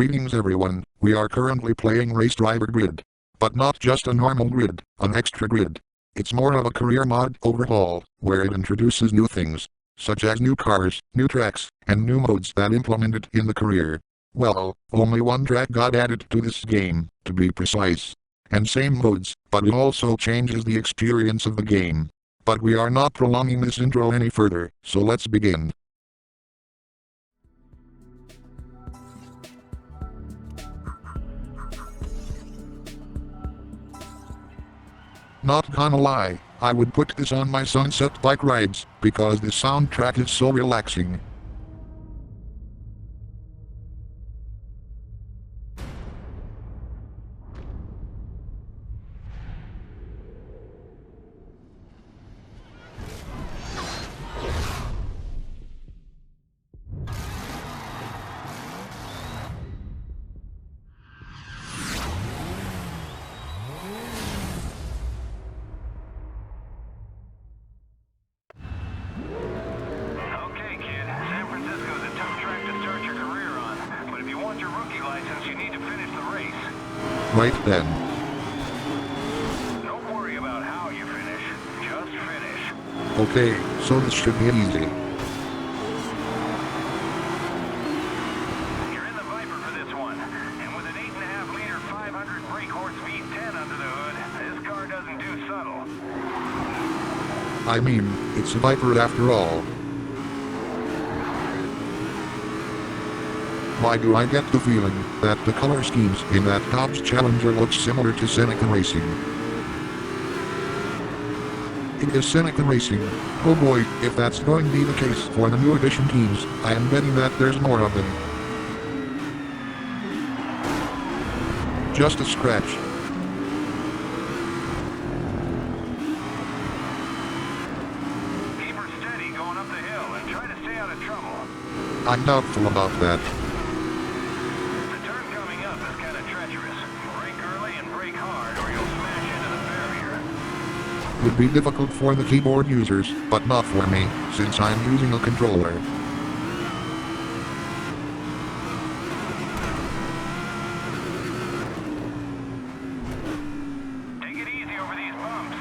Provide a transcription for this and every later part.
Greetings everyone, we are currently playing Race Driver Grid. But not just a normal grid, an extra grid. It's more of a career mod overhaul, where it introduces new things, such as new cars, new tracks, and new modes that implemented in the career. Well, only one track got added to this game, to be precise. And same modes, but it also changes the experience of the game. But we are not prolonging this intro any further, so let's begin. Not gonna lie, I would put this on my sunset bike rides, because the soundtrack is so relaxing. Right then. Don't worry about how you finish, just finish. Okay, so this should be easy. You're in the Viper for this one, and with an 8.5-liter 500 brake horse V10 under the hood, this car doesn't do subtle. I mean, it's a Viper after all. Why do I get the feeling that the color schemes in that Dodge Challenger looks similar to Seneca Racing? It is Seneca Racing. Oh boy, if that's going to be the case for the new edition teams, I am betting that there's more of them. Just a scratch. Keep her steady going up the hill and try to stay out of trouble. I'm doubtful about that. Would be difficult for the keyboard users, but not for me, since I'm using a controller. Take it easy over these bumps.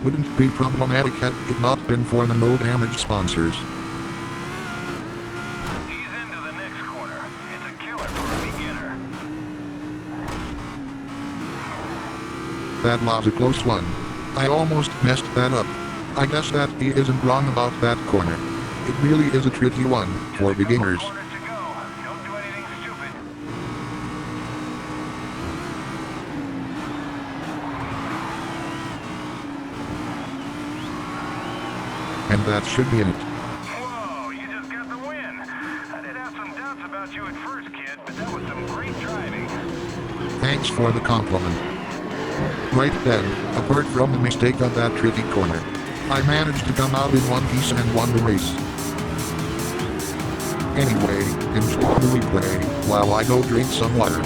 Wouldn't be problematic had it not been for the no damage sponsors. Ease into the next corner. It's a killer for a beginner. That was a close one. I almost messed that up. I guess that he isn't wrong about that corner. It really is a tricky one for beginners. Corners to go. Don't do anything stupid. And that should be it. Whoa, you just got the win. I did have some doubts about you at first, kid, but that was some great driving. Thanks for the compliment. Right then, apart from the mistake of that tricky corner, I managed to come out in one piece and won the race. Anyway, enjoy the replay, while I go drink some water.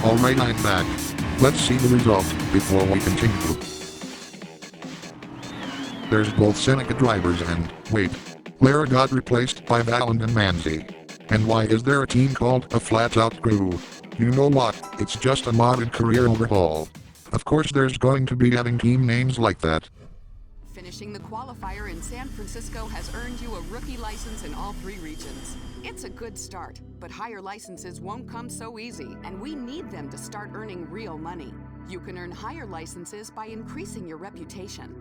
Alright, I'm back. Let's see the result before we continue. There's both Seneca drivers and, wait, Lara got replaced by Valand and Manzi. And why is there a team called a Flat Out Crew? You know what, it's just a modded career overhaul. Of course there's going to be having team names like that. Finishing the qualifier in San Francisco has earned you a rookie license in all 3 regions. It's a good start, but higher licenses won't come so easy, and we need them to start earning real money. You can earn higher licenses by increasing your reputation.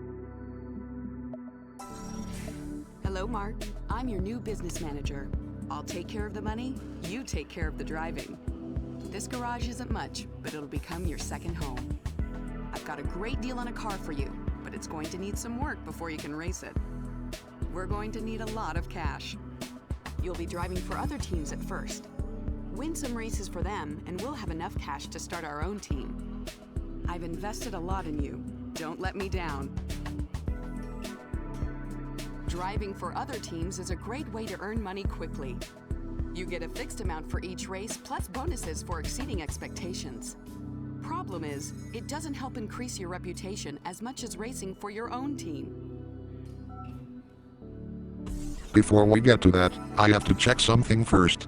Hello, Mark. I'm your new business manager. I'll take care of the money, you take care of the driving. This garage isn't much, but it'll become your second home. I've got a great deal on a car for you, but it's going to need some work before you can race it. We're going to need a lot of cash. You'll be driving for other teams at first. Win some races for them, and we'll have enough cash to start our own team. I've invested a lot in you. Don't let me down. Driving for other teams is a great way to earn money quickly. You get a fixed amount for each race, plus bonuses for exceeding expectations. Problem is, it doesn't help increase your reputation as much as racing for your own team. Before we get to that, I have to check something first.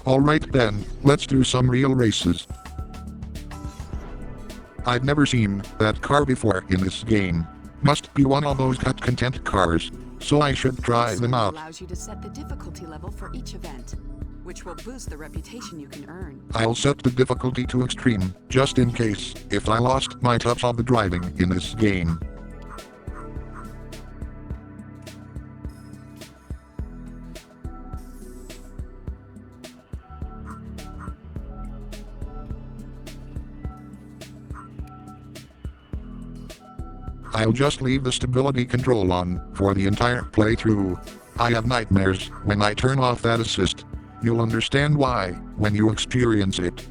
Alright then, let's do some real races. I've never seen that car before in this game. Must be one of those cut content cars, so I should try them out. Allows you to set the difficulty level for each event, which will boost the reputation you can earn. I'll set the difficulty to extreme, just in case, if I lost my touch of the driving in this game. I'll just leave the stability control on for the entire playthrough. I have nightmares when I turn off that assist. You'll understand why when you experience it.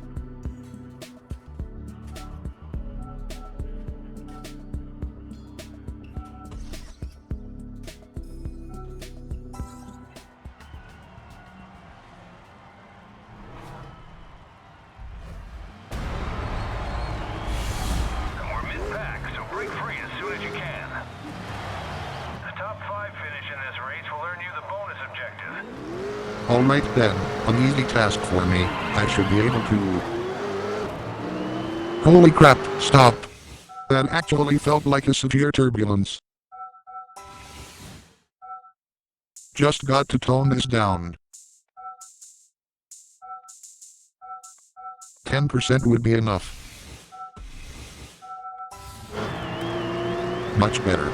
We're mid-pack, so break free as soon as you can. The top 5 finish in this race will earn you the bonus objective. Alright then, an easy task for me. I should be able to... Holy crap, stop! That actually felt like a severe turbulence. Just got to tone this down. 10% would be enough. Much better.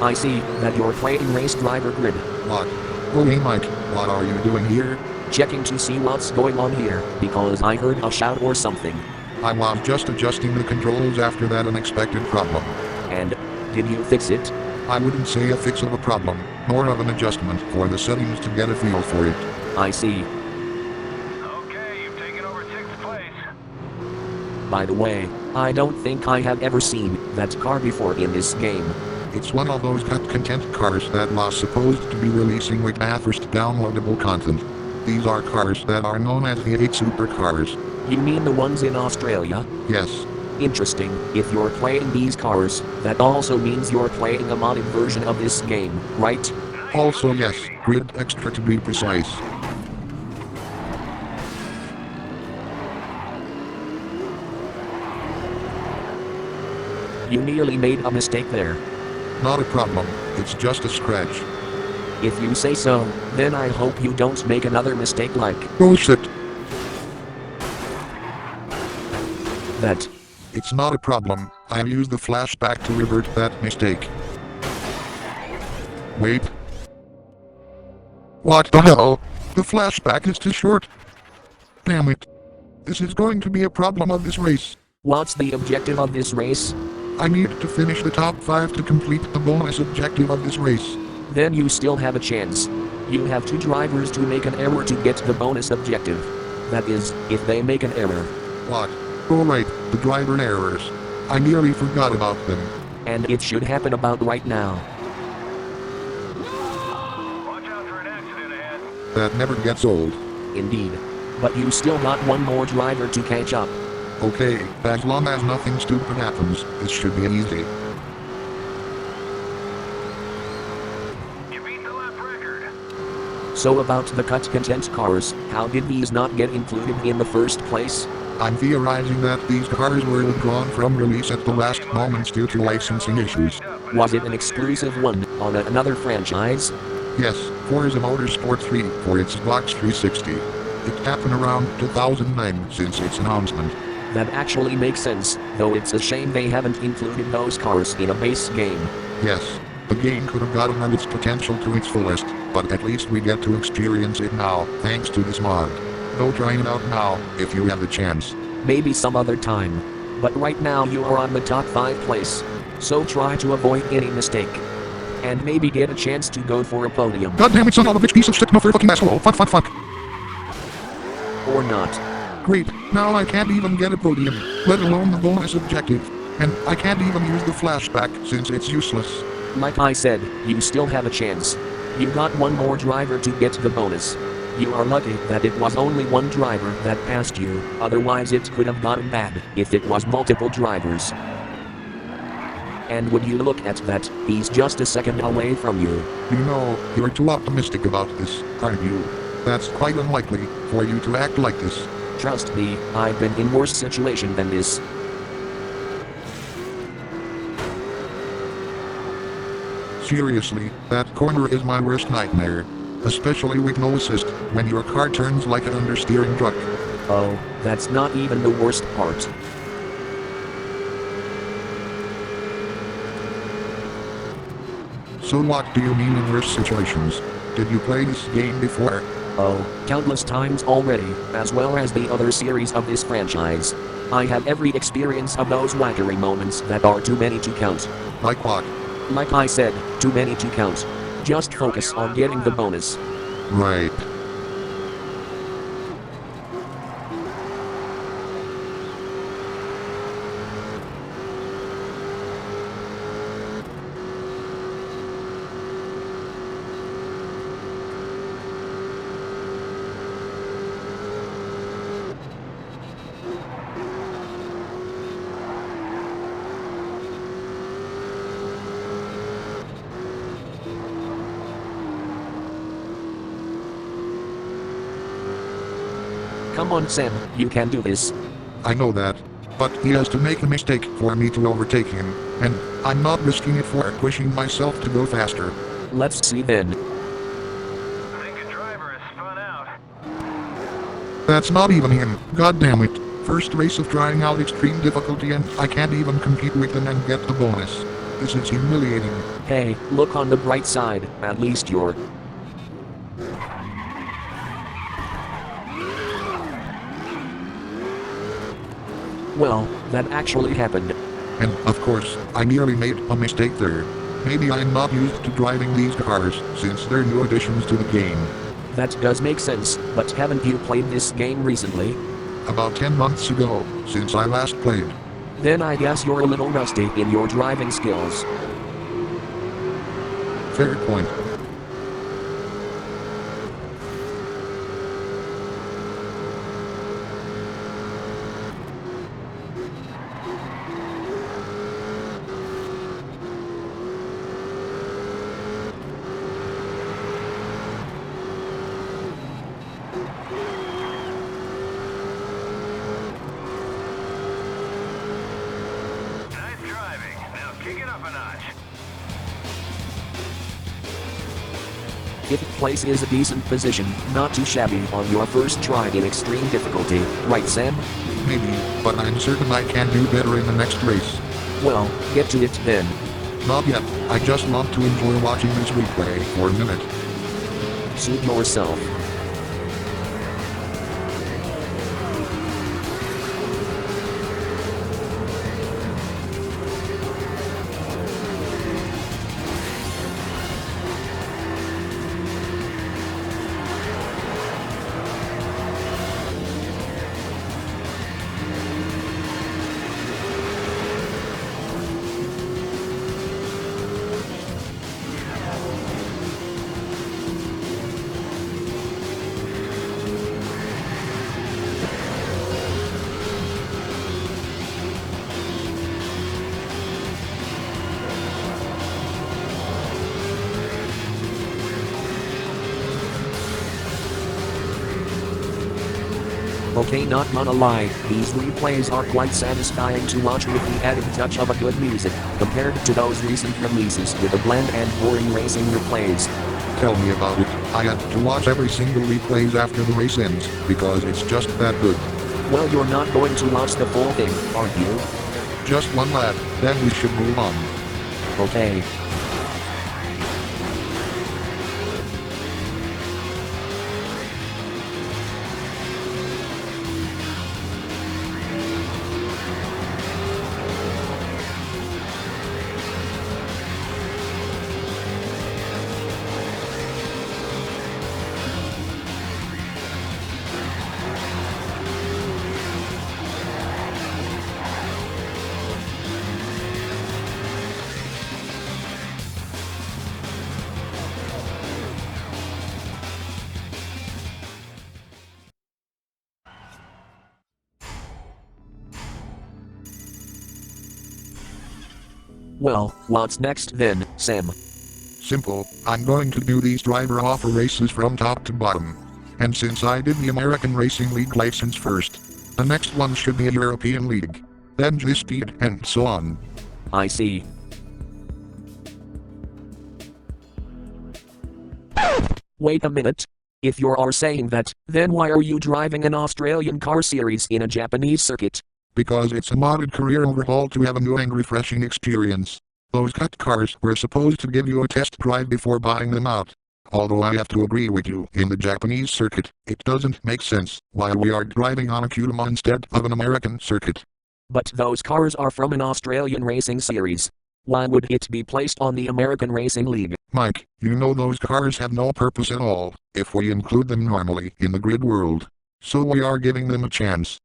I see that you're playing Race Driver Grid. What? Oh hey Mike, what are you doing here? Checking to see what's going on here, because I heard a shout or something. I was just adjusting the controls after that unexpected problem. And did you fix it? I wouldn't say a fix of a problem, more of an adjustment for the settings to get a feel for it. I see. Okay, you've taken over 6th place. By the way, I don't think I have ever seen that car before in this game. It's one of those cut content cars that was supposed to be releasing with first downloadable content. These are cars that are known as the 8 supercars. You mean the ones in Australia? Yes. Interesting. If you're playing these cars, that also means you're playing a modded version of this game, right? Also yes, Grid Xtra to be precise. You nearly made a mistake there. Not a problem, it's just a scratch. If you say so, then I hope you don't make another mistake like Bullshit. that. It's not a problem, I'll use the flashback to revert that mistake. Wait. What the hell? The flashback is too short. Damn it. This is going to be a problem of this race. What's the objective of this race? I need to finish the top 5 to complete the bonus objective of this race. then you still have a chance. You have 2 drivers to make an error to get the bonus objective. That is, if they make an error. What? Oh right, the driver errors. I nearly forgot about them. And it should happen about right now. Watch out for an accident ahead. That never gets old. Indeed. But you still got 1 more driver to catch up. Okay, as long as nothing stupid happens, it should be easy. You beat the lap record. So about the cut content cars, how did these not get included in the first place? I'm theorizing that these cars were withdrawn from release at the last moments due to licensing issues. Was it an exclusive one on another franchise? Yes, Forza Motorsport 3 for its Xbox 360. It happened around 2009 since its announcement. That actually makes sense, though it's a shame they haven't included those cars in a base game. Yes, the game could have gotten its potential to its fullest, but at least we get to experience it now, thanks to this mod. Go try it out now, if you have the chance. Maybe some other time. But right now you are on the top 5 place. So try to avoid any mistake. And maybe get a chance to go for a podium. God damn it, son of a bitch, piece of shit, motherfucking asshole. Fuck. Or not. Great, now I can't even get a podium, let alone the bonus objective. And I can't even use the flashback since it's useless. Like I said, you still have a chance. You got 1 more driver to get the bonus. You are lucky that it was only 1 driver that passed you, otherwise it could have gotten bad if it was multiple drivers. And would you look at that, he's just a second away from you. You know, you're too optimistic about this, aren't you? That's quite unlikely for you to act like this. Trust me, I've been in worse situation than this. Seriously, that corner is my worst nightmare. Especially with no assist, when your car turns like an understeering truck. Oh, that's not even the worst part. So what do you mean in worse situations? Did you play this game before? Oh, countless times already, as well as the other series of this franchise. I have every experience of those wackery moments that are too many to count. Like what? Like I said, too many to count. Just focus on getting the bonus. Right. Come on Sam, you can do this. I know that. But he has to make a mistake for me to overtake him, and I'm not risking it for pushing myself to go faster. Let's see then. I think a driver has spun out. That's not even him, god damn it. First race of trying out extreme difficulty and I can't even compete with them and get the bonus. This is humiliating. Hey, look on the bright side, at least you're... Well, that actually happened. And, of course, I nearly made a mistake there. Maybe I'm not used to driving these cars, since they're new additions to the game. That does make sense, but haven't you played this game recently? About 10 months ago, since I last played. Then I guess you're a little rusty in your driving skills. Fair point. Nice driving. Now kick it up a notch. 5th place is a decent position, not too shabby on your first try in extreme difficulty, right Sam? Maybe, but I'm certain I can do better in the next race. Well, get to it then. Not yet, I just want to enjoy watching this replay for a minute. Suit yourself. Okay, not gonna lie, these replays are quite satisfying to watch with the added touch of a good music, compared to those recent releases with a bland and boring racing replays. Tell me about it. I had to watch every single replays after the race ends, because it's just that good. Well, you're not going to watch the full thing, are you? Just one lap, then we should move on. Okay. Well, what's next then, Sam? Simple, I'm going to do these driver offer races from top to bottom. And since I did the American Racing League license first, the next one should be a European League. Then G Speed and so on. I see. Wait a minute. If you are saying that, then why are you driving an Australian car series in a Japanese circuit? Because it's a modded career overhaul to have a new and refreshing experience. Those cut cars were supposed to give you a test drive before buying them out. Although I have to agree with you, in the Japanese circuit, it doesn't make sense why we are driving on a Qdama instead of an American circuit. But those cars are from an Australian racing series. Why would it be placed on the American Racing League? Mike, you know those cars have no purpose at all, if we include them normally in the grid world. So we are giving them a chance.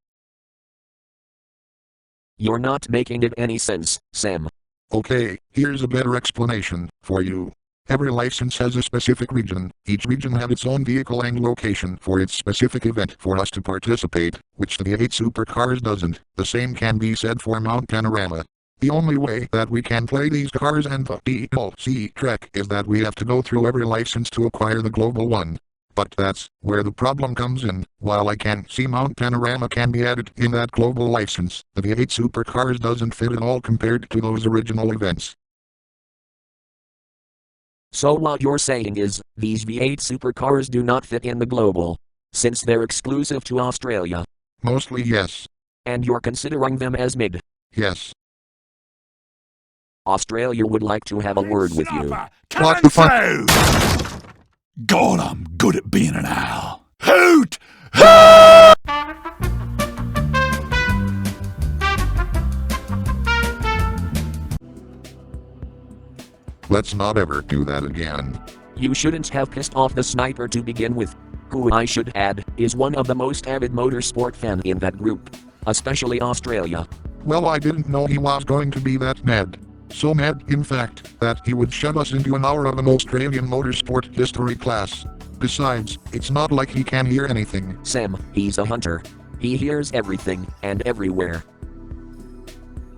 You're not making it any sense, Sam. Okay, here's a better explanation for you. Every license has a specific region. Each region has its own vehicle and location for its specific event for us to participate, which the V8 supercars doesn't. The same can be said for Mount Panorama. The only way that we can play these cars and the DLC track is that we have to go through every license to acquire the global one. But that's where the problem comes in. While I can see Mount Panorama can be added in that global license, the V8 supercars doesn't fit at all compared to those original events. So what you're saying is, these V8 supercars do not fit in the global, since they're exclusive to Australia. Mostly yes. And you're considering them as mid. Yes. Australia would like to have a word with you. What the fuck? God, I'm good at being an owl. Hoot! Let's not ever do that again. You shouldn't have pissed off the sniper to begin with, who I should add, is one of the most avid motorsport fan in that group, especially Australia. Well, I didn't know he was going to be that mad. So mad, in fact, that he would shove us into an hour of an Australian motorsport history class. Besides, it's not like he can hear anything. Sam, he's a hunter. He hears everything, and everywhere.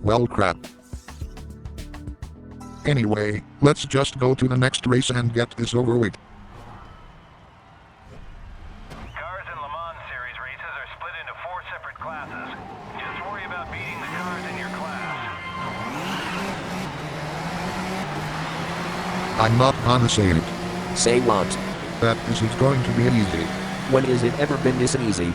Well, crap. Anyway, let's just go to the next race and get this over with. Cars in Le Mans Series races are split into 4 separate classes. Just worry about beating the cars in your class. I'm not gonna say it. Say what? That this is going to be easy. When has it ever been this easy?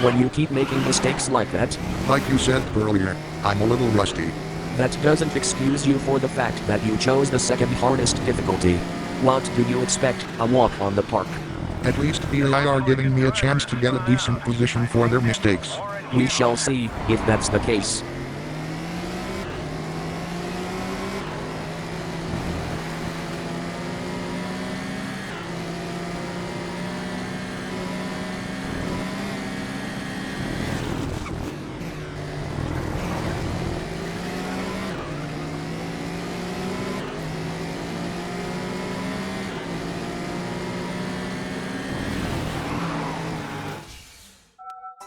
When you keep making mistakes like that? Like you said earlier, I'm a little rusty. That doesn't excuse you for the fact that you chose the second hardest difficulty. What do you expect, a walk on the park? At least VI are giving me a chance to get a decent position for their mistakes. We shall see, if that's the case.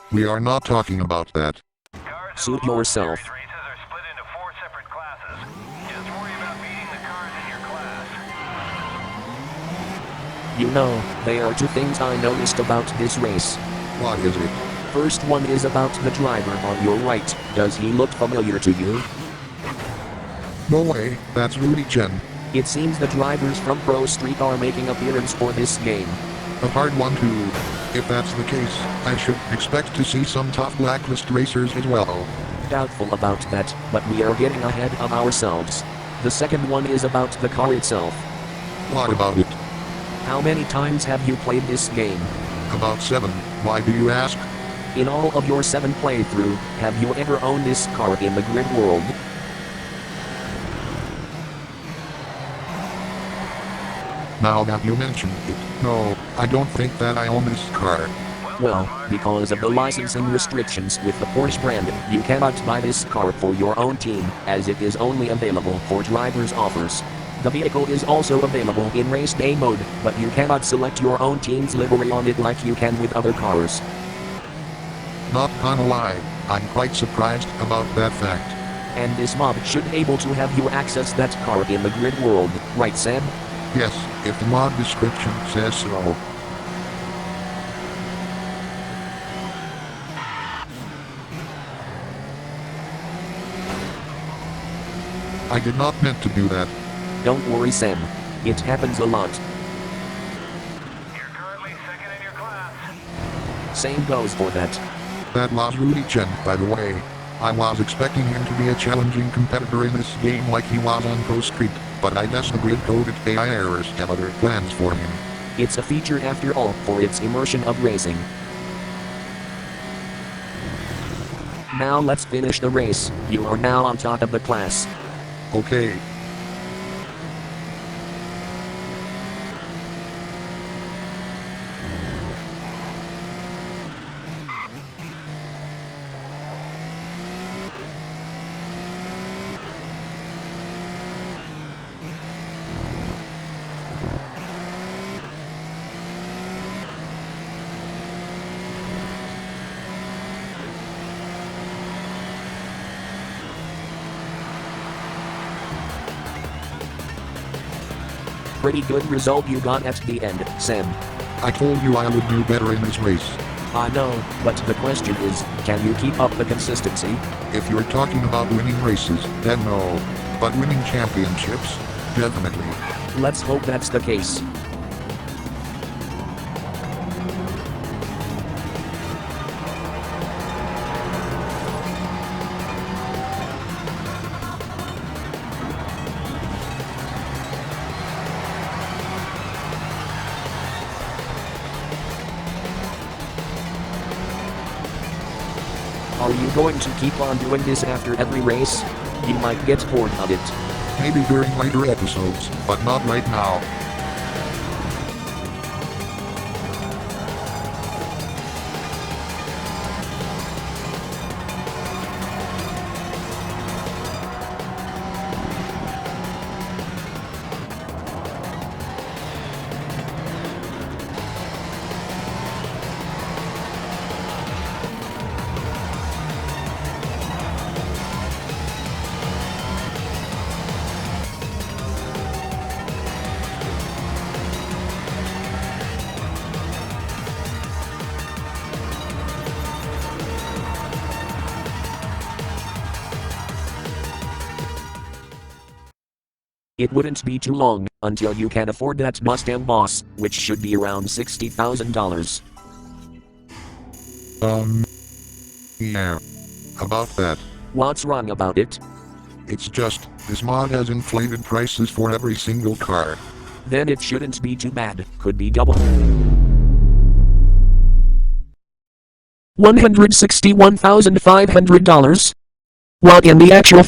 We are not talking about that. Cars Suit in Le Mans yourself. Series races are split into 4 separate classes. Just worry about beating the cars in your class. You know, there are two things I noticed about this race. What is it? First one is about the driver on your right. Does he look familiar to you? No way, that's Rudy Chen. It seems the drivers from Pro Street are making appearance for this game. A hard one too. If that's the case, I should expect to see some top blacklist racers as well. Doubtful about that, but we are getting ahead of ourselves. The second one is about the car itself. What about it? How many times have you played this game? About 7. Why do you ask? In all of your 7 playthrough, have you ever owned this car in the grid world? Now that you mention it, no, I don't think that I own this car. Well, because of the licensing restrictions with the Porsche brand, you cannot buy this car for your own team, as it is only available for drivers' offers. The vehicle is also available in race day mode, but you cannot select your own team's livery on it like you can with other cars. Not gonna lie, I'm quite surprised about that fact. And this mod should able to have you access that car in the grid world, right Sam? Yes, if the mod description says so. I did not meant to do that. Don't worry Sam. It happens a lot. You're currently second in your class. Same goes for that. That was Rudy Chen, by the way. I was expecting him to be a challenging competitor in this game like he was on Pro Street, but I guess the grid-coded AI errors have other plans for him. It's a feature after all for its immersion of racing. Now let's finish the race. You are now on top of the class. Okay. Pretty good result you got at the end, Sam. I told you I would do better in this race. I know, but the question is, can you keep up the consistency? If you're talking about winning races, then no. But winning championships? Definitely. Let's hope that's the case. Are you going to keep on doing this after every race? You might get bored of it. Maybe during later episodes, but not right now. It wouldn't be too long until you can afford that Mustang Boss, which should be around $60,000. Yeah. About that. What's wrong about it? It's just, this mod has inflated prices for every single car. Then it shouldn't be too bad, could be double. $161,500? What in the actual